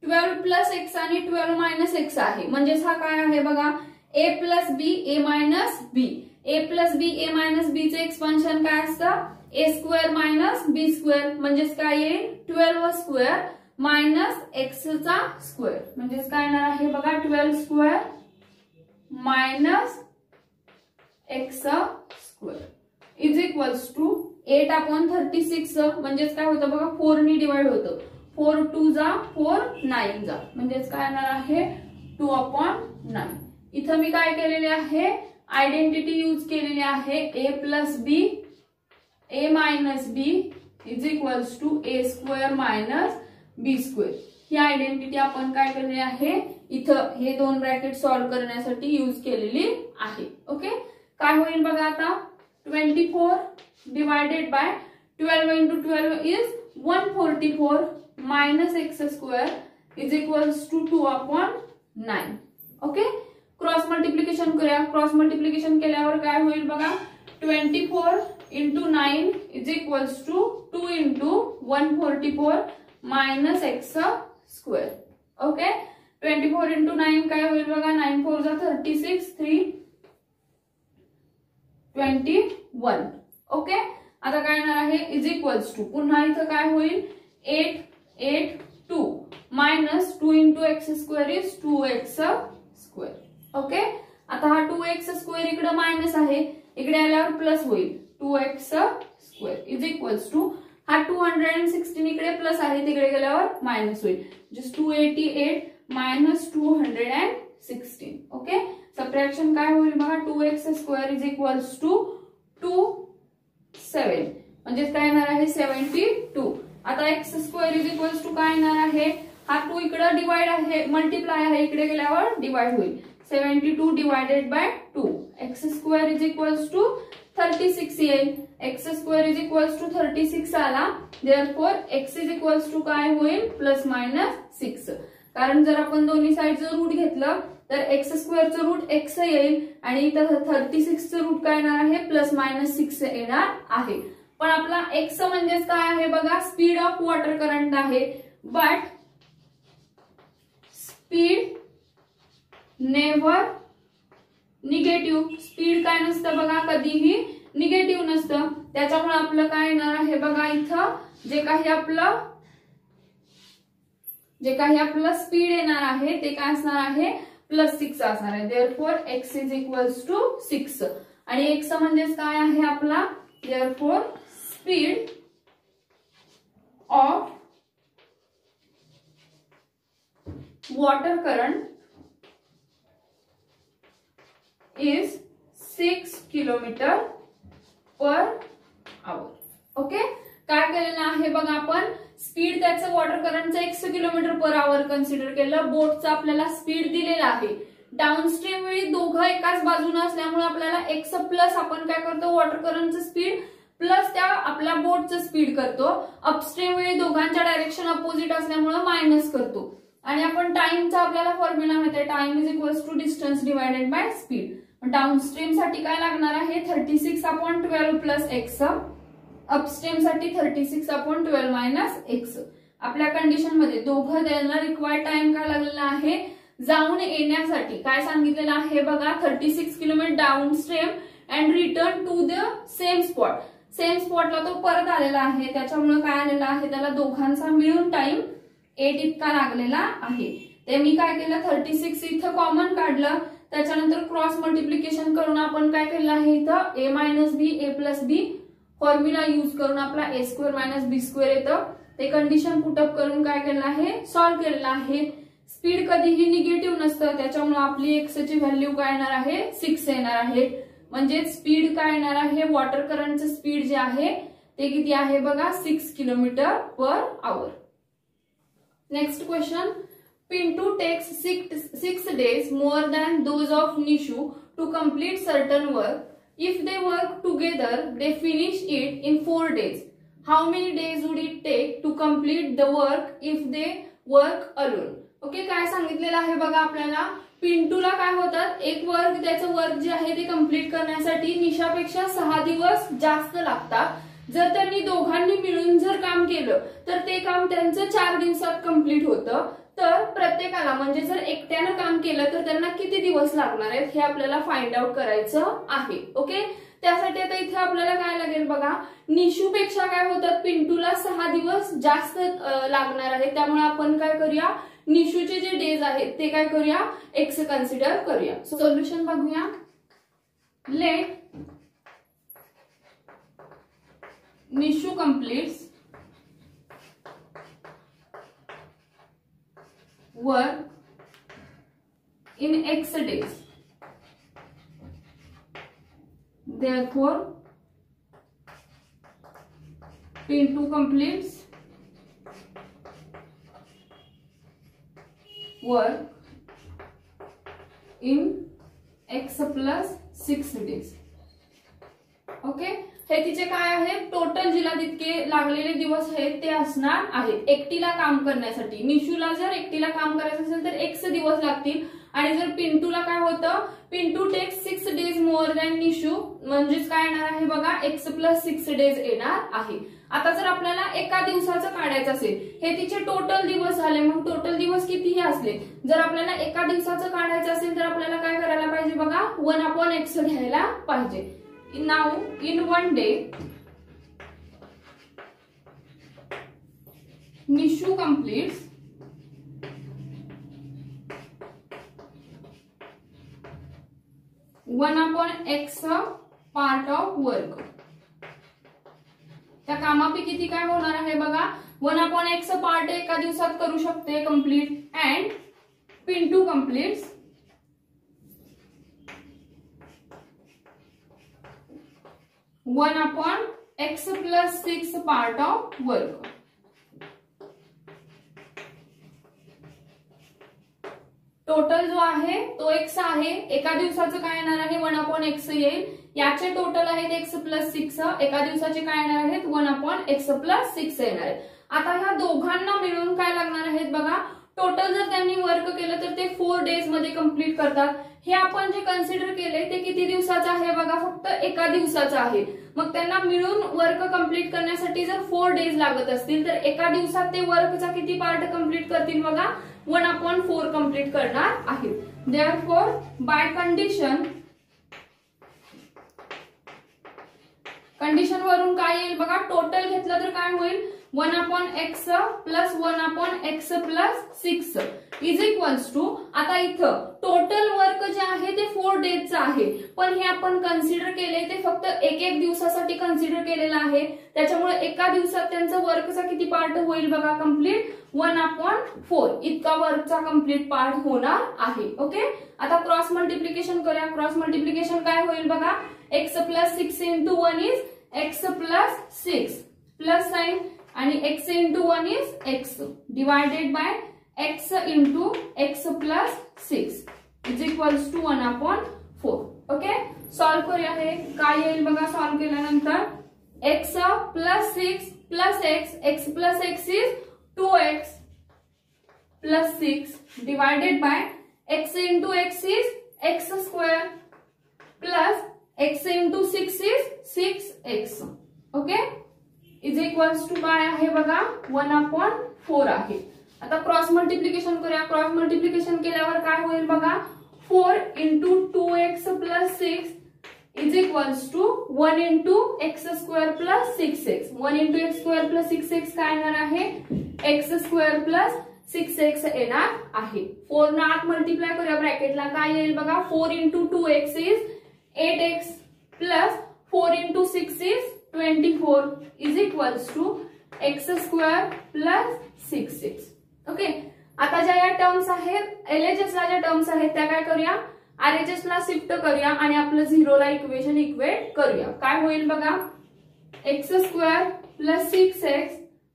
Speaker 1: 12 प्लस एक्स आणि 12 मायनस एक्स आहे. म्हणजेच हा काय आहे बघा a plus b a minus b. A plus b a minus b चे एक्सपान्शन काय असतं a square minus B square. म्हणजेच काय येईल 12 स्क्वेअर मायनस एक्स चा स्क्वेअर. म्हणजेच काय येणार आहे बघा 12 square minus x square is equals to 8/36. म्हणजेच काय होतं बघा 4 नी डिवाइड होतं 4 2 जा 4 9 जा. म्हणजेच काय येणार आहे 2/9. इथं मी काय केलेले आहे आयडेंटिटी यूज केलेली आहे a plus b a minus b is equals to a square minus B square. ही आयडेंटिटी आपण काय केलेली आहे इथं हे दोन ब्रॅकेट सॉल्व्ह करण्यासाठी यूज केलेली आहे. ओके, काय होईल बघा आता 24 divided by 12 into 12 is 144 minus x square is equals to 2/9. Okay, cross multiplication करूया. क्रॉस मल्टिप्लिकेशन केल्यावर काय होईल बघा 24 into 9 is equals to 2 into 144 minus x square. Okay, 24 into 9 काय होईल बघा 9 4 जा 36 3 21. ओके, आता काय येणार आहे इज इक्वल्स टू पुन्हा इथं काय होईल 8 8 2 minus 2 into x square is 2x square. Okay, आता हा 2x स्क्वेअर इकडे मायनस आहे इकडे आल्यावर प्लस होईल 2x square is equals to हा 216 इकडे प्लस आहे तिकडे गेल्यावर मायनस होईल जस्ट 288 मायनस 216. ओके, सबट्रॅक्शन काय होईल बघा 2x square is equals to 27. म्हणजे काय येणार आहे 72. आता x square is equals to काय येणार आहे हा 2 इकडे डिवाइड आहे मल्टिप्लाय आहे इकडे गेल्यावर डिवाइड होईल 72 divided by 2 x square is equals to 36 येईल. X square is equals to 36 आला therefore x is equals to काय होईल प्लस मायनस 6. कारण जर आपण दोन्ही साइडचं रूट घेतलं तर एक्स स्क्वेअरचं रूट एक्स येईल आणि इथं 36चं रूट काय येणार आहे प्लस मायनस 6 येणार आहे. पण आपला एक्स म्हणजेच काय आहे बघा स्पीड ऑफ वॉटर करंट आहे. But speed never negative. Speed काय नसतं बघा कधीही निगेटिव्ह नसतं. त्याच्यामुळे आपलं काय येणार आहे बघा इथं जे काही आपलं स्पीड येणार आहे ते काय असणार आहे प्लस 6 असणार आहे. Therefore x is equals to 6 आणि एक्स म्हणजेच काय आहे आपला therefore speed of water current is 6 kilometre per hour. Okay, काय केलेलं आहे बघा आपण स्पीड त्याचं वॉटर करंटचं 100 किलोमीटर पर आवर कन्सिडर केलं. बोटचं आपल्याला स्पीड दिलेलं आहे. डाऊनस्ट्रीम वेळी दोघं एकाच बाजूने असल्यामुळे आपल्याला एक्स प्लस आपण काय करतो वॉटर करंटचं स्पीड प्लस त्या आपल्या बोटचं स्पीड करतो. अपस्ट्रीम वेळी दोघांच्या डायरेक्शन अपोजिट असल्यामुळे मायनस करतो. आणि आपण टाइमचा आपल्याला फॉर्म्युला माहिती आहे time is equals to distance divided by speed. Downstream साठी काय लागणार आहे 36/12 प्लस एक्स. अपस्ट्रीम साठी 36/12 मायनस एक्स. आपल्या कंडिशन मध्ये दोघं त्यांना रिक्वायर्ड टाइम काय लागलेला आहे जाऊन येण्यासाठी काय सांगितलेलं आहे बघा 36 kilometre down stream and return to the same स्पॉटला तो परत आलेला आहे, त्याच्यामुळे काय आलेला आहे त्याला दोघांचा मिळून टाइम 8 इतका लागलेला आहे. ते मी काय केलं 36 इथं कॉमन काढलं, त्याच्यानंतर क्रॉस मल्टिप्लिकेशन करून आपण काय केलं आहे इथं a minus B a plus B formula use करून आपला a square minus B square येतं, ते कंडिशन पुटअप करून काय केलं आहे सॉल्व्ह केलेलं आहे. स्पीड कधीही निगेटिव्ह नसतं, त्याच्यामुळे आपली एक्स ची व्हॅल्यू काय येणार आहे 6 येणार आहे. म्हणजे स्पीड काय येणार आहे वॉटर करंटचं स्पीड जे आहे ते किती आहे बघा 6 kilometre per our. Next question. Pintu takes 6 days more than those of Nishu to complete certain work. If they work together, they finish it in 4 days. How many days would it take to complete the work if they work alone? Okay, काय सांगितलेलं आहे बघा आपल्याला पिंटूला काय होतात एक work त्याचं work जे आहे ते कम्प्लीट करण्यासाठी निशापेक्षा 6 दिवस जास्त लागतात. जर त्यांनी दोघांनी मिळून जर काम केलं तर ते काम त्यांचं 4 दिवसात कम्प्लीट होतं. तर प्रत्येकाला म्हणजे जर एकट्यानं काम केलं तर त्यांना किती दिवस लागणार आहेत हे आपल्याला फाइंड आउट करायचं आहे. ओके, त्यासाठी आता इथे आपल्याला काय लागेल बघा निशूपेक्षा काय होतं पिंटूला 6 दिवस जास्त लागणार आहे, त्यामुळे आपण काय करूया निशूचे जे डेज आहेत ते काय करूया एक्स कन्सिडर करूया. सोल्युशन बघूया. Let Nishu completes work in X days. Therefore, Pintu completes work in X plus 6 days. Okay, हे तिचे काय आहे टोटल जिला तितके लागलेले दिवस आहेत ते असणार आहेत एकटीला काम करण्यासाठी. निशूला जर एकटीला काम करायचं असेल तर x दिवस लागतील आणि जर पिंटूला काय होतं Pintu takes 6 days more than Nishu म्हणजेच काय येणार आहे बघा x प्लस 6 डेज येणार आहे. आता जर आपल्याला एका दिवसाचं काढायचं असेल हे तिचे टोटल दिवस झाले, मग टोटल दिवस कितीही असले जर आपल्याला एका दिवसाचं काढायचं असेल तर आपल्याला काय करायला पाहिजे बघा 1/x घ्यायला पाहिजे. Now in one day Nishu completes 1/x part of work. त्या कामापैकी किती काय होणार आहे बघा 1/x पार्ट एका दिवसात करू शकते complete and Pintu completes 1/x plus 6 part of work. Total जो आहे तो x आहे, एका दिवसाचं काय येणार आहे 1/x येईल, याचे टोटल आहेत x प्लस 6, एका दिवसाचे काय येणार आहेत 1/x प्लस 6 येणार आहेत. आता ह्या दोघांना मिळून काय लागणार आहेत बघा टोटल जर त्यांनी वर्क केलं तर ते 4 डेज मध्ये कंप्लीट करतात. हे आपण जे कन्सिडर केले ते किती दिवसाचं आहे बघा फक्त एका दिवसाचं आहे. मग त्यांना मिळून वर्क कंप्लीट करण्यासाठी जर 4 डेज लागत असतील तर एका दिवसात ते वर्कचा किती पार्ट कंप्लीट करतील बघा 1/4 कंप्लीट करणार आहेत. देअरफॉर बाय कंडिशन वरून काय येईल बघा टोटल घेतलं तर काय होईल 1/x plus 1/x plus 6 is equals to. आता इथं टोटल वर्क जे आहे ते 4 डेजचं आहे, पण हे आपण कन्सिडर केले ते फक्त एक दिवसासाठी कन्सिडर केलेलं आहे, त्याच्यामुळे एका दिवसात त्यांचं वर्कचा किती पार्ट होईल बघा कंप्लीट 1/4 इतका वर्कचा कंप्लीट पार्ट होणार आहे. ओके, आता क्रॉस मल्टिप्लिकेशन करूया. क्रॉस मल्टिप्लिकेशन काय होईल बघा x plus 6 into 1 is x plus 6 plus sign आणि x into 1 is x divided by x into x plus 6 is equals to 1/4. Okay, solve करूया. हे काय येईल बघा सॉल्व केल्यानंतर x plus 6 plus x plus x is 2x plus 6 divided by x into x is x square plus x into 6 is 6x. Okay, is equal equals to काय आहे बघा 1/4 आहे. आता क्रॉस मल्टिप्लिकेशन करूया. क्रॉस मल्टिप्लिकेशन केल्यावर काय होईल बघा 4 × 2x + 6 is equals to 1 × x² + 6x. 1 × x² + 6x काय येणार आहे x² + 6x येणार आहे. 4 ना आत मल्टिप्लाय करूया ब्रॅकेटला काय येईल बघा 4 × 2x is 8x plus 4 × 6 is 24 is equals to x² + 6x. Okay. आता ज्या या टर्म्स आहेत LHS ला ज्या टर्म्स आहेत त्या काय करूया RHS ला शिफ्ट करूया आणि आपलं 0 ला इक्वेशन इक्वेट करूया. काय होईल बघा x² + 6x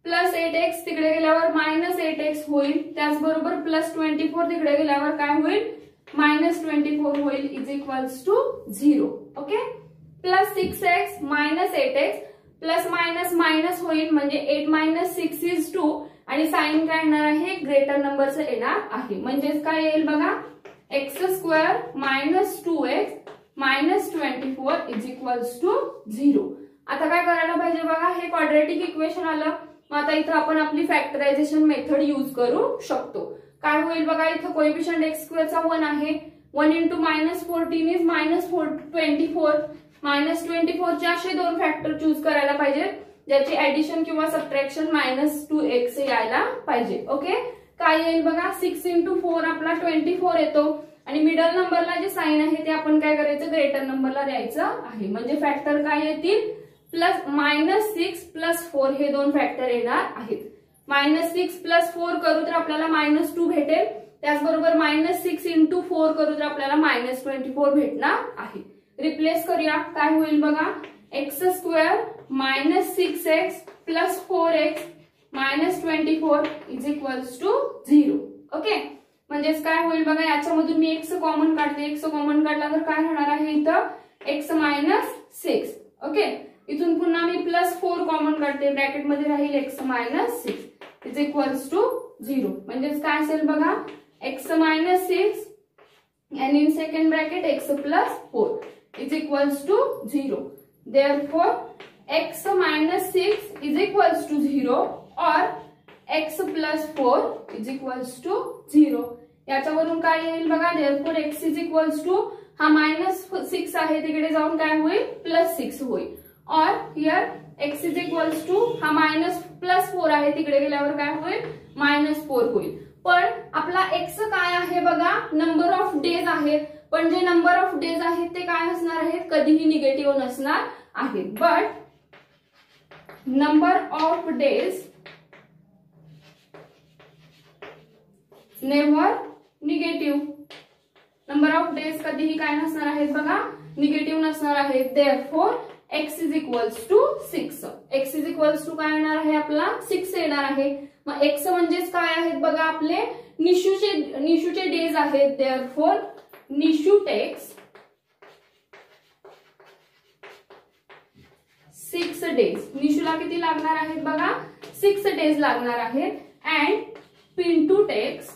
Speaker 1: प्लस 8x तिकडे गेल्यावर -8x होईल. त्याचबरोबर +24 तिकडे गेल्यावर काय होईल -24 होईल is equals to 0. Okay. +6x -8x plus minus minus होईल म्हणजे 8 - 6 इज 2 आणि साइन काय येणार आहे ग्रेटर नंबरचं येणार आहे. म्हणजेच काय येईल बघा x² - 2x - 24 is equals to 0. आता काय करायला पाहिजे बघा हे क्वाड्रॅटिक इक्वेशन आलं. मग आता इथं आपण आपली फॅक्टरायझेशन मेथड यूज करू शकतो. काय होईल बघा इथं कोएफिशियंट x² चा 1 आहे. 1 × -14 इज -24 -24 चे असे दोन फॅक्टर चूज करायला पाहिजे ज्याची ऍडिशन किंवा सबट्रॅक्शन -2x यायला पाहिजे. ओके. काय येईल बघा 6 × 4 आपला 24 येतो आणि मिडल नंबरला जे साइन आहे ते आपण काय करायचं ग्रेटर नंबरला द्यायचं आहे. म्हणजे फॅक्टर काय येतील -6 + 4 हे दोन फॅक्टर येणार आहेत. -6 + 4 करू तर आपल्याला -2 भेटेल. त्याचबरोबर -6 × 4 करू तर आपल्याला -24 भेटणार आहे. रिप्लेस करूया काय होईल बघा x² - 6x + 4x - 24 is equals to 0. Okay. म्हणजेच काय होईल बघा याच्यामधून मी x कॉमन काढते. x कॉमन काढला तर काय होणार आहे इथं x - 6. ओके. इथून पुन्हा मी +4 कॉमन काढते ब्रॅकेट मध्ये राहील x - 6 इज इक्वल्स टू 0. म्हणजेच काय असेल बघा x - 6 and in second bracket x + 4 is equals to 0. Therefore x - 6 is equals to 0 or x + 4 is equals to 0. याच्यावरून काय येईल बघा therefore x is equals to हा -6 आहे तिकडे जाऊन काय होईल +6 होईल or here x is equals to हा +4 आहे तिकडे गेल्यावर काय होईल -4 होईल. पण आपला x काय आहे बघा नंबर ऑफ डेज आहे. पण जे नंबर ऑफ डेज आहेत ते काय असणार आहेत कधीही निगेटिव्ह नसणार आहेत. But number of days never negative. Number of days कधीही काय नसणार आहेत बघा निगेटिव्ह नसणार आहेत. Therefore x is equals to 6. x is equals to काय येणार आहे आपला 6 येणार आहे. मग x म्हणजेच काय आहेत बघा आपले निशूचे डेज आहेत. Therefore Nishu takes 6 days. निशूला किती लागणार आहेत बघा 6 डेज लागणार आहेत. अँड पिंटू टेक्स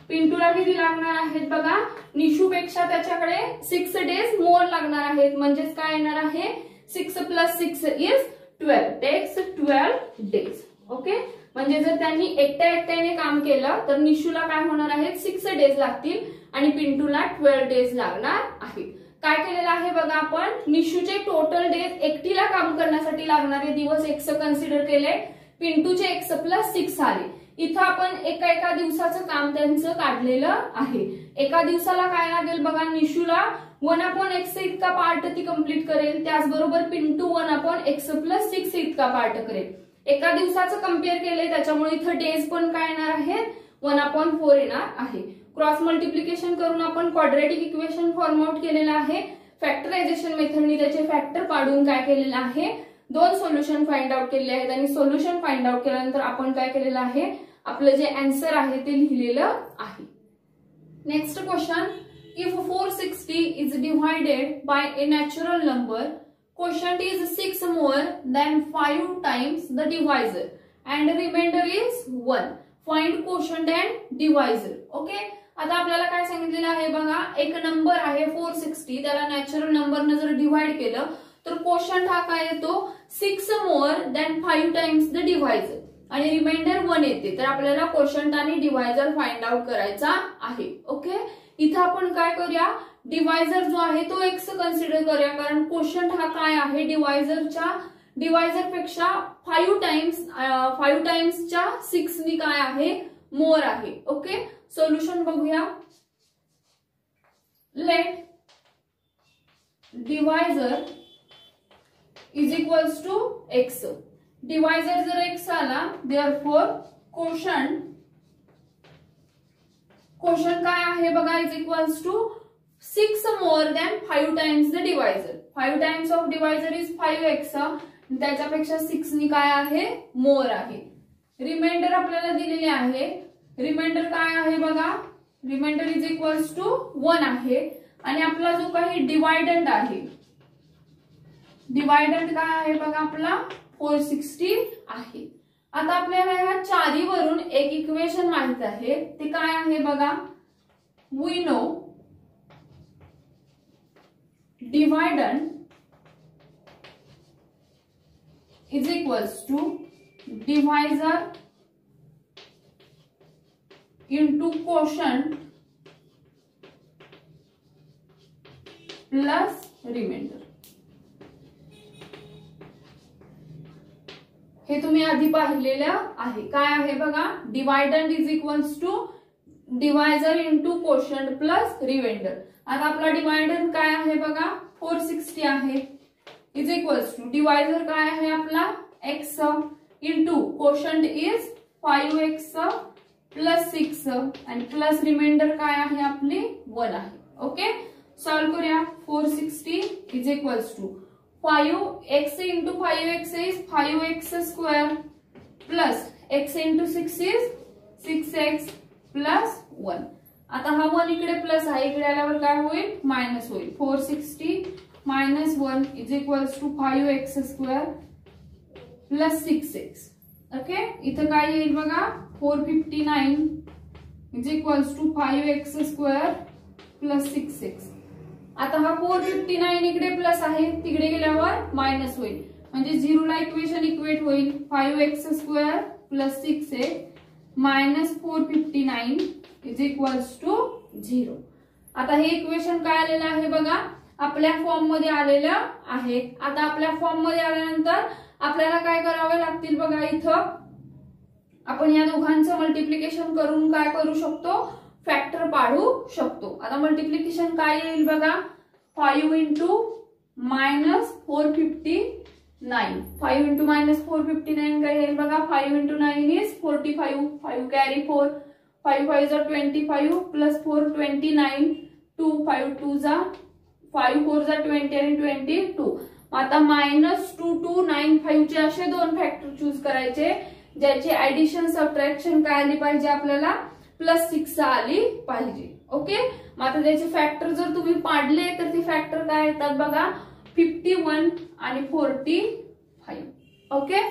Speaker 1: पिंटूला किती लागणार आहेत बघा निशू पेक्षा त्याच्याकडे 6 डेज मोर लागणार आहेत. म्हणजेच काय येणार आहे 6 + 6 इज 12 टेक्स 12 डेज. ओके. म्हणजे जर त्यांनी एकट्याने काम केलं तर निशूला काय होणार आहे 6 डेज लागतील आणि पिंटूला 12 डेज लागणार आहेत. काय केलेलं आहे बघा आपण निशूचे टोटल डेज एकटीला काम करण्यासाठी लागणारे दिवस x कन्सिडर केले. पिंटूचे x + 6 आले. इथं आपण एका दिवसाचं काम त्यांचं काढलेलं आहे. एका दिवसाला काय लागेल बघा निशूला 1/x इतका पार्ट ती कंप्लीट करेल. त्याचबरोबर पिंटू 1/x + 6 इतका पार्ट करेल. एका दिवसाचं कम्पेअर केले त्याच्यामुळे इथं डेज पण काय येणार आहेत 1/4 येणार आहे. क्रॉस मल्टिप्लिकेशन करून आपण क्वाड्रॅटिक इक्वेशन फॉर्म आउट केलेलं आहे. फॅक्टरायझेशन मेथडनी त्याचे फॅक्टर पाडून काय केलेलं आहे दोन सोल्युशन फाइंड आउट केले आहेत. आणि सोल्युशन फाइंड आउट केल्यानंतर आपण काय केलेलं आहे आपलं जे आन्सर आहे ते लिहिलेलं आहे. Next question if 460 is divided by A natural number quotient is 6 more than 5 times the divisor and remainder is 1. Find quotient and divisor. Okay. आता आपल्याला काय सांगितलेलं आहे बघा एक नंबर आहे 460 त्याला नॅचरल नंबरने जर डिवाइड केलं तर कोशंट हा काय येतो 6 more than 5 times the divisor आणि रिमाइंडर 1 येते. तर आपल्याला कोशंट आणि डिव्हायजर फाइंड आउट करायचा आहे. ओके, इथं आपण काय करूया, डिव्हायजर जो आहे तो x कन्सिडर करूया, कारण कोशंट हा काय आहे डिव्हायजर पेक्षा 5 टाइम्सच्या 6 नी काय आहे मोर आहे. ओके, सोल्युशन बघूया. Let divisor is equals to x. Divisor जर x आला, देअरफॉर कोशंट काय आहे बघा, is equals to 6 more than 5 times the divisor. 5 times of divisor is 5x, त्याच्यापेक्षा 6 नी काय आहे मोर आहे. रिमाइंडर आपल्याला दिलेले आहे. रिमाइंडर काय आहे बघा, रिमाइंडर इज इक्वल्स टू 1 आहे आणि आपला जो काही डिवायडंट आहे, डिवायडंट काय आहे बघा आपला 460 आहे. आता आपल्याला ह्या चारीवरून एक इक्वेशन माहित आहे, ते काय आहे बघा, we know dividend is equals to divisor into quotient plus remainder. हे तुम्ही आधी पाहिलेलं आहे. काय आहे बघा, dividend is equals to divisor into quotient plus remainder. आता आपला डिवायडंट काय आहे बघा 460 आहे, इज इक्वल्स टू डिव्हायजर काय आहे आपला x into quotient is 5x plus 6 आणि प्लस रिमाइंडर काय आहे आपली 1 आहे. ओके, सॉल्व करूया. 460 is equals to 5x into 5x is 5x square plus x into 6 is 6x plus 1. आता हा 1 इकडे प्लस आहे, इकडे आल्यावर काय होईल मायनस होईल. 460 minus 1 is equals to 5x square plus 6x. Okay, इथं काय येईल बघा 459 is equals to 5x square plus 6x. आता हा 459 इकडे प्लस आहे, तिकडे गेल्यावर मायनस होईल, म्हणजे 0 ला इक्वेशन इक्वेट होईल 5x square plus 6x minus 459 is equals to 0. आता हे इक्वेशन काय आलेलं आहे बघा, आपल्या फॉर्म मध्ये आलेलं आहे. आता आपल्या फॉर्म मध्ये आल्यानंतर आपल्याला काय करावे लागतील बघा, इथं आपण या दोघांचं मल्टिप्लिकेशन करून काय करू शकतो, फॅक्टर पाडू शकतो. आता मल्टिप्लिकेशन काय येईल बघा, 5 इंटू मायनस 459. 5 इंटू मायनस 459 काय येईल बघा, 5 इंटू 9 इज 45. 5 कॅरी 4, 5 5 जा 25 प्लस 4 29, 2 5 2 जा 5 4 जा 20 आणि 22. आता मायनस 2 2 9 5 चे असे दोन फॅक्टर चूज करायचे, ज्याची ऍडिशन सबट्रॅक्शन काय आली पाहिजे आपल्याला प्लस 6 आली पाहिजे. ओके, मग आता त्याचे फॅक्टर जर तुम्ही पाडले तर ते फॅक्टर काय येतात बघा 51 आणि 45. ओके,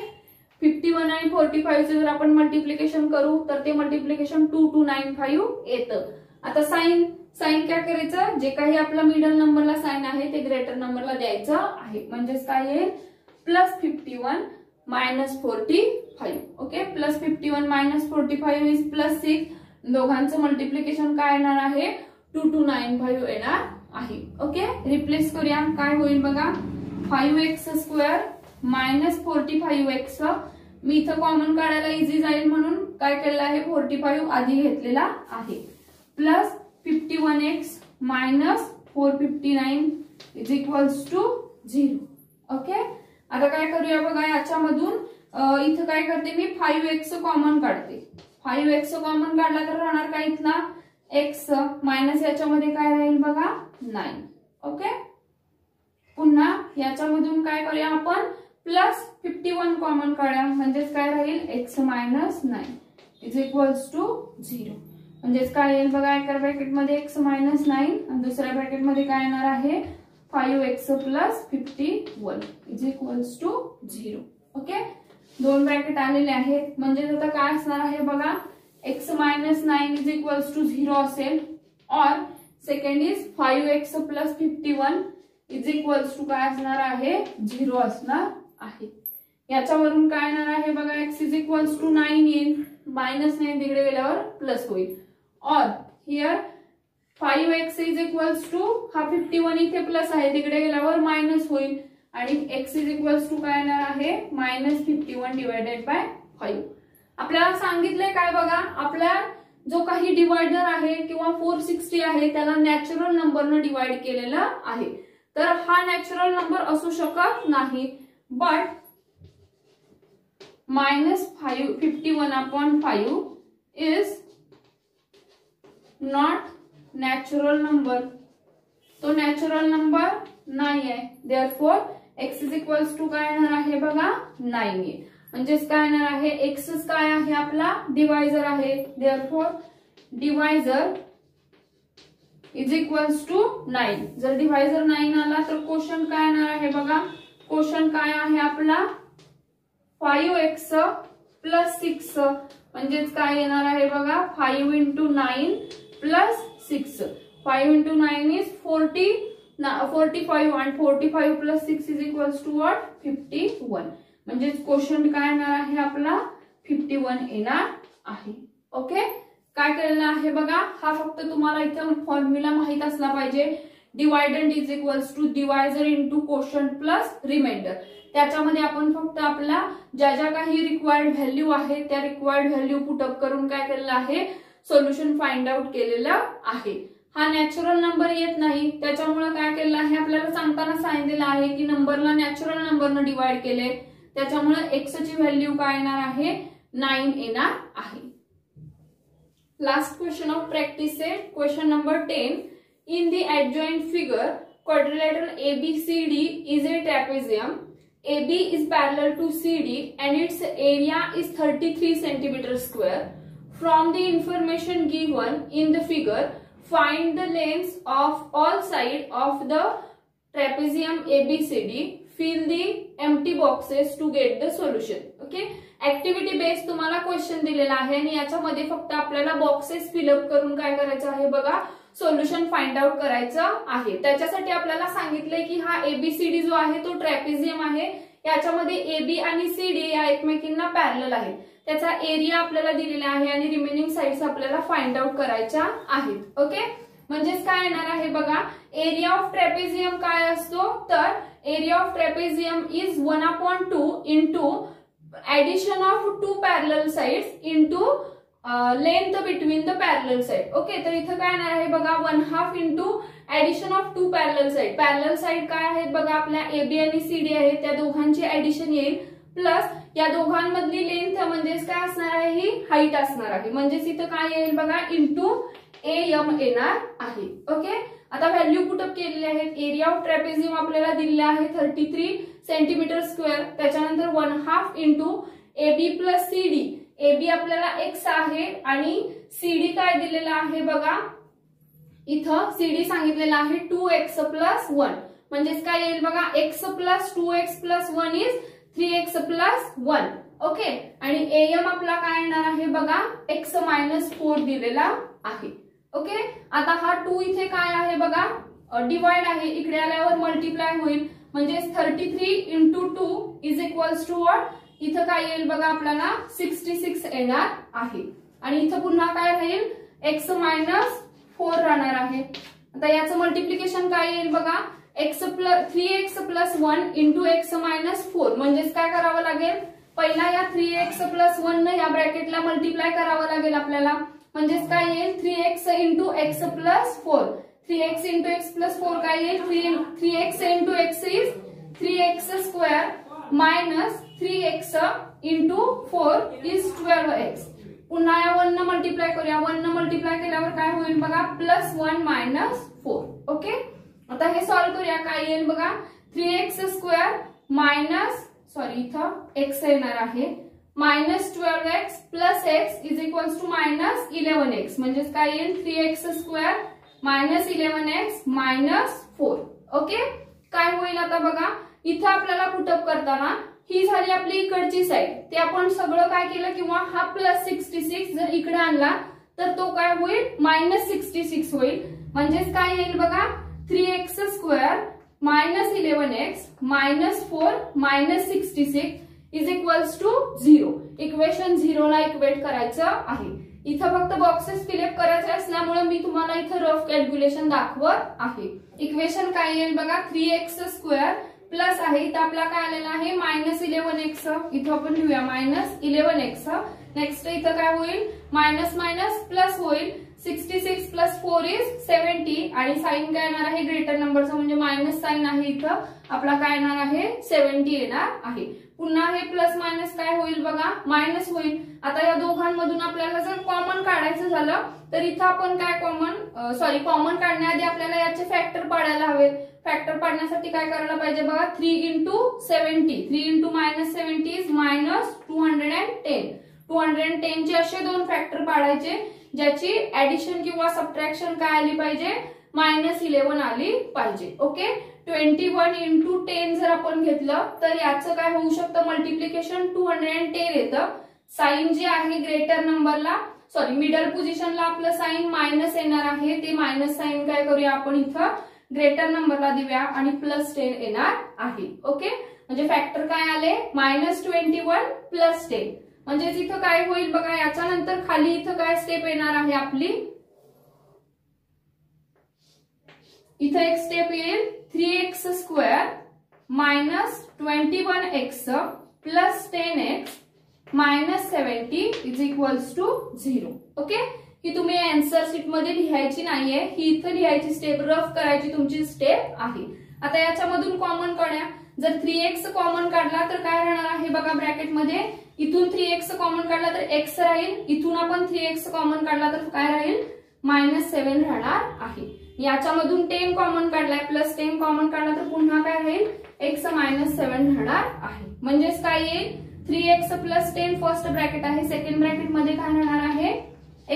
Speaker 1: 51 आणि 45 चे जर आपण मल्टिप्लिकेशन करू तर ते मल्टिप्लिकेशन 2295 येतं. आता साइन काय करायचं, जे काही आपला मिडल नंबरला साइन आहे ते ग्रेटर नंबरला द्यायचं आहे, म्हणजेच काय येईल plus 51 minus 45. Okay, plus 51 minus 45 is plus 6. दोघांचं मल्टिप्लिकेशन काय येणार आहे 2295 येणार आहे. ओके, रिप्लेस करूया. काय होईल बघा 5x स्क्वेअर मायनस 45x. मी इथं कॉमन काढायला इझी जाईल म्हणून काय केलेलं आहे 45 आधी घेतलेला आहे, plus 51x minus 459 is equals to 0. Okay, आता काय करूया बघा, याच्यामधून इथं काय करते मी 5x कॉमन काढते. 5x कॉमन काढला तर राहणार काय इथला x मायनस याच्यामध्ये काय राहील बघा 9. ओके, पुन्हा याच्यामधून काय करूया आपण प्लस 51 कॉमन काढूया, म्हणजेच काय राहील x minus 9 is equals to 0. म्हणजेच काय येईल बघा, एका ब्रॅकेट मध्ये x मायनस 9 आणि दुसऱ्या ब्रॅकेट मध्ये काय येणार आहे 5x plus 51 is equals to 0. Okay, दोन ब्रॅकेट आलेले आहेत, म्हणजे आता काय असणार आहे बघा x minus 9 is equals to 0 असेल, और second is 5x plus 51 is equals to काय असणार आहे 0 असणार आहे. याच्यावरून काय येणार आहे बघा x इज इक्वल्स टू 9 येईल, -9 तिकडे गेल्यावर प्लस होईल. और here 5x is equals to हा 51 इथे प्लस आहे तिकडे गेल्यावर मायनस होईल आणि x इज इक्वल्स टू काय येणार आहे -51 डिवायडेड बाय 5. आपल्याला सांगितलंय काय बघा, आपल्या जो काही डिवायडर आहे किंवा 460 आहे त्याला नॅचरल नंबरनं डिवाइड केलेला आहे. तर हा नॅचरल नंबर असू शकत नाही, but -51/5 is not natural number. तो नॅचरल नंबर नाही आहे. Therefore x is equals to काय येणार आहे बघा 9 आहे. म्हणजेच काय येणार आहे x काय आहे आपला डिवायझर आहे. Therefore divisor is equals to 9. जर डिवायझर 9 आला तर क्वोशंट काय येणार आहे बघा, क्वोशंट काय आहे आपला 5x प्लस 6 म्हणजेच काय येणार आहे बघा 5 × 9 प्लस 6. 5 × 9 इज 45 आणि 45 plus 6 is equals to what 51. म्हणजेच क्वोशंट काय येणार आहे आपला 51 येणार आहे. ओके, काय केलेलं आहे बघा, हा फक्त तुम्हाला इथं फॉर्म्युला माहित असला पाहिजे. Dividend is equals to divisor into quotient plus remainder. त्याच्यामध्ये आपण फक्त आपला ज्या ज्या काही रिक्वायर्ड व्हॅल्यू आहे त्या रिक्वायर्ड व्हॅल्यू पुटअप करून काय केलेलं आहे सोल्युशन फाइंड आउट केलेलं आहे. हा नॅचरल नंबर येत नाही, त्याच्यामुळे काय केलेलं आहे आपल्याला सांगताना सांगितलेलं आहे की नंबरला नॅचरल नंबरनं डिवाइड केले, त्याच्यामुळे x ची व्हॅल्यू काय येणार आहे 9 येणार आहे. Last question of practice set, question number 10. In the adjoint figure, quadrilateral ABCD is a trapezium. AB is parallel to CD and its area is 33 centimeter square. From the information given in the figure, find the lengths of all sides of the trapezium ABCD. Fill the empty boxes to get the solution. Okay, activity base तुम्हाला question दिलेला आहे आणि याच्यामध्ये फक्त आपल्याला boxes fill up करून काय करायचं आहे बघा सोल्युशन फाइंड आउट करायचं आहे. त्याच्यासाठी आपल्याला सांगितलंय की हा एबीसीडी जो आहे तो ट्रॅपेझियम आहे. याच्यामध्ये एबी आणि सीडी या एकमेकींना पॅरलल आहेत. त्याचा एरिया आपल्याला दिलेला आहे आणि रिमेनिंग साइड्स आपल्याला फाइंड आउट करायच्या आहेत. ओके, म्हणजेच काय येणार आहे बघा एरिया ऑफ ट्रॅपेझियम काय असतो तर area of trapezium is 1/2 into addition of two parallel sides into length between the parallel side. Okay, तर इथं काय येणार आहे बघा 1/2 into addition of two parallel side. Parallel side काय आहेत बघा आपल्या एबी आणि सीडी आहे त्या दोघांची ऍडिशन येईल प्लस या दोघांमधली लेंथ म्हणजेच काय असणार आहे ही हाईट असणार आहे. म्हणजेच इथं काय येईल बघा इंटू AM येणार आहे. ओके, आता व्हॅल्यू पुटअप केलेले आहेत. एरिया ऑफ ट्रॅपेझियम आपल्याला दिलेला आहे 33 सेंटीमीटर स्क्वेअर. त्याच्यानंतर 1/2 into AB plus CD. AB आपल्याला x आहे आणि सीडी काय दिलेला आहे बघा इथं सीडी सांगितलेला आहे 2x प्लस 1. म्हणजेच काय येईल बघा x plus 2x plus 1 is 3x plus 1. Okay, आणि AM आपला काय येणार आहे बघा x मायनस 4 दिलेला आहे. ओके, आता हा 2 इथे काय आहे बघा डिवाइड आहे, इकडे आल्यावर मल्टिप्लाय होईल. म्हणजे 33 into 2 is equals to what इथं काय येईल बघा आपल्याला 66 येणार आहे. आणि इथं पुन्हा काय राहील x मायनस 4 राहणार आहे. आता याचं मल्टिप्लिकेशन काय येईल बघा x 3x plus 1 into x minus 4. म्हणजेच काय करावं लागेल पहिला या 3x प्लस 1 न या ब्रॅकेटला मल्टिप्लाय करावं लागेल आपल्याला. म्हणजेच काय येईल 3x into x plus 4. 3x into x plus 4 काय येईल 3x into x is 3x square minus 3x into 4 is 12x. पुन्हा या 1 न मल्टिप्लाय करूया. 1 न मल्टिप्लाय केल्यावर काय होईल बघा प्लस 1 मायनस 4. ओके, आता हे सॉल्व्ह करूया. काय येईल बघा 3x स्क्वेअर मायनस सॉरी इथं x येणार आहे minus 12x plus x is equals to minus 11x. म्हणजेच काय येईल 3x square minus 11x minus 4. Okay, काय होईल आता बघा इथं आपल्याला पुटअप करताना ही झाली आपली इकडची साइड. ते आपण सगळं काय केलं किंवा हा प्लस 66 जर इकडे आणला तर तो काय होईल मायनस 66 होईल. म्हणजेच काय येईल बघा 3x square minus 11x minus 4 minus 66 is equals to 0. Equation 0 ला इक्वेट करायचं आहे. इथं फक्त बॉक्सेस फिलअप करायचे असल्यामुळे मी तुम्हाला इथं रफ कॅल्क्युलेशन दाखवत आहे. इक्वेशन काय येईल बघा, 3x² प्लस आहे, इथं आपला काय आलेला आहे मायनस 11x. इथं आपण लिहूया मायनस 11x. नेक्स्ट इथं काय होईल, मायनस मायनस प्लस होईल, 66 प्लस 4 इज 70 आणि साइन काय येणार आहे ग्रेटर नंबरचा म्हणजे मायनस साइन आहे, इथं आपला काय येणार आहे 70 येणार आहे. पुन्हा हे प्लस मायनस काय होईल बघा, मायनस होईल. आता या दोघांमधून आपल्याला जर कॉमन काढायचं झालं तर इथं आपण काय कॉमन काढण्याआधी आपल्याला याचे फॅक्टर पाडायला हवेत. फॅक्टर पाडण्यासाठी काय करायला पाहिजे बघा, 3 into 70, 3 into minus 70 is minus 210. 210 चे असे दोन फॅक्टर पाडायचे ज्याची ऍडिशन किंवा सबट्रॅक्शन काय आली पाहिजे, मायनस 11 आली पाहिजे. ओके, 21 इंटू 10 जर आपण घेतलं तर याचं काय होऊ शकतं, मल्टिप्लिकेशन 210 येतं. साइन जे आहे ग्रेटर नंबरला मिडल पोझिशनला आपलं साइन मायनस येणार आहे, ते मायनस साइन काय करूया आपण इथं ग्रेटर नंबरला देऊया आणि प्लस 10 येणार आहे. ओके, म्हणजे फॅक्टर काय आले मायनस 21 प्लस 10. म्हणजेच इथं काय होईल बघा, याच्यानंतर खाली इथं काय स्टेप येणार आहे आपली, इथं एक स्टेप येईल 3x² minus 21x plus 10x minus 70 is equals to 0. Okay, ही तुम्ही आन्सर शीट मध्ये लिहायची नाहीये, ही इथं लिहायची स्टेप, रफ करायची तुमची स्टेप आहे. आता याच्यामधून कॉमन काढूया. जर 3x कॉमन काढला तर काय राहणार आहे बघा ब्रॅकेटमध्ये, इथून 3x कॉमन काढला तर x राहील, इथून आपण 3x कॉमन काढला तर काय राहील मायनस 7 राहणार आहे. याच्यामधून 10 कॉमन काढलाय, प्लस 10 कॉमन काढला तर पुन्हा काय राहील x मायनस 7 राहणार आहे. म्हणजेच काय येईल 3x प्लस 10 फर्स्ट ब्रॅकेट आहे, सेकंड ब्रॅकेट मध्ये काय राहणार आहे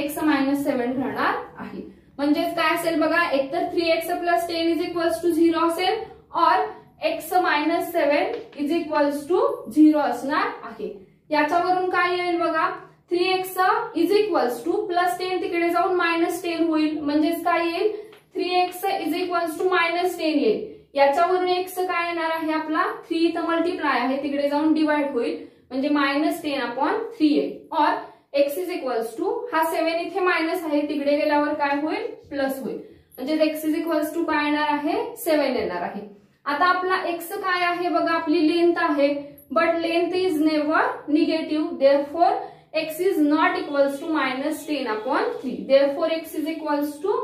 Speaker 1: x मायनस 7 राहणार आहे. म्हणजेच काय असेल बघा, एकतर 3x plus 10 is equals to 0 असेल और x minus 7 is equals to 0 असणार आहे. याच्यावरून काय येईल बघा, 3x is equals two plus 10 तिकडे जाऊन मायनस 10 होईल. म्हणजेच काय येईल 3x is equals to minus 10 येईल. याच्यावरून x काय येणार आहे आपला 3 इथं मल्टिप्लाय आहे, तिकडे जाऊन डिवाइड होईल म्हणजे मायनस 10 अपॉन 3 येईल. और x इज इक्वल्स टू हा 7 इथे मायनस आहे, तिकडे गेल्यावर काय होईल प्लस होईल. म्हणजे x इज इक्वल्स टू काय येणार आहे 7 येणार आहे. आता आपला x काय आहे बघा, आपली लेंथ आहे, but length is never negative, therefore x is not equals to minus 10 upon 3, therefore x is equals to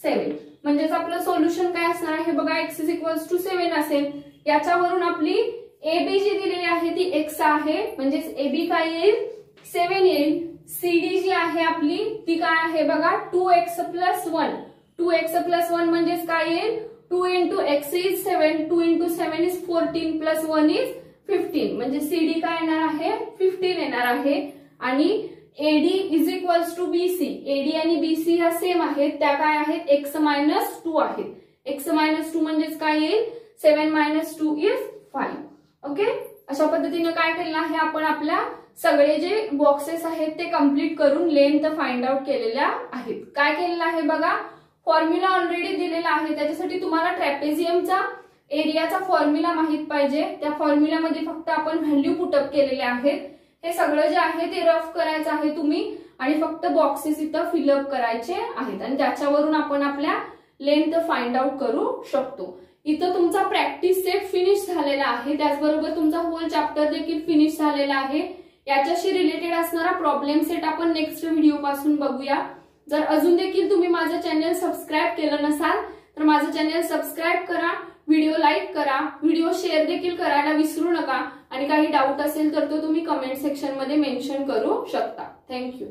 Speaker 1: 7. म्हणजेच आपलं सोल्युशन काय असणार आहे बघा, x इज इक्वल्स टू 7 असेल. याच्यावरून आपली AB जी दिलेली आहे ती x आहे, म्हणजेच AB काय येईल 7 येईल. CD जी आहे आपली ती काय आहे बघा 2x प्लस 1, 2x प्लस 1 म्हणजेच काय येईल 2 into x is 7, 2 into 7 is 14 plus 1 is 15. म्हणजे CD काय येणार आहे 15 येणार आहे. आणि AD is equals to BC, AD आणि BC ह्या सेम आहेत, त्या काय आहेत x मायनस 2 आहेत. x मायनस 2 म्हणजेच काय येईल 7 मायनस 2 इज 5. ओके, अशा पद्धतीने काय केलेलं आहे आपण, आपल्या सगळे जे बॉक्सेस आहेत ते कम्प्लीट करून लेंथ फाइंड आउट केलेल्या आहेत. काय केलेलं आहे बघा, फॉर्म्युला ऑलरेडी दिलेला आहे, त्याच्यासाठी तुम्हाला ट्रॅपेझियमचा एरियाचा फॉर्म्युला माहित पाहिजे. त्या फॉर्म्युल्यामध्ये फक्त आपण व्हॅल्यू पुटअप केलेले आहेत. हे सगळं जे आहे ते रफ करायचं आहे तुम्ही आणि फक्त बॉक्सेस इथं फिलअप करायचे आहेत आणि त्याच्यावरून आपण आपल्या लेंथ फाइंड आउट करू शकतो. इथं तुमचा प्रॅक्टिस सेट फिनिश झालेला आहे, त्याचबरोबर तुमचा होल चॅप्टर देखील फिनिश झालेला आहे. याच्याशी रिलेटेड असणारा प्रॉब्लेम सेट आपण नेक्स्ट व्हिडिओ पासून बघूया. जर अजून देखील तुम्ही माझं चॅनल सबस्क्राईब केलं नसाल तर माझं चॅनल सबस्क्राईब करा, व्हिडिओ लाईक करा, व्हिडिओ शेअर देखील करायला विसरू नका आणि काही डाऊट असेल तर तो तुम्ही कमेंट सेक्शन मध्ये मेन्शन करू शकता. थँक्यू.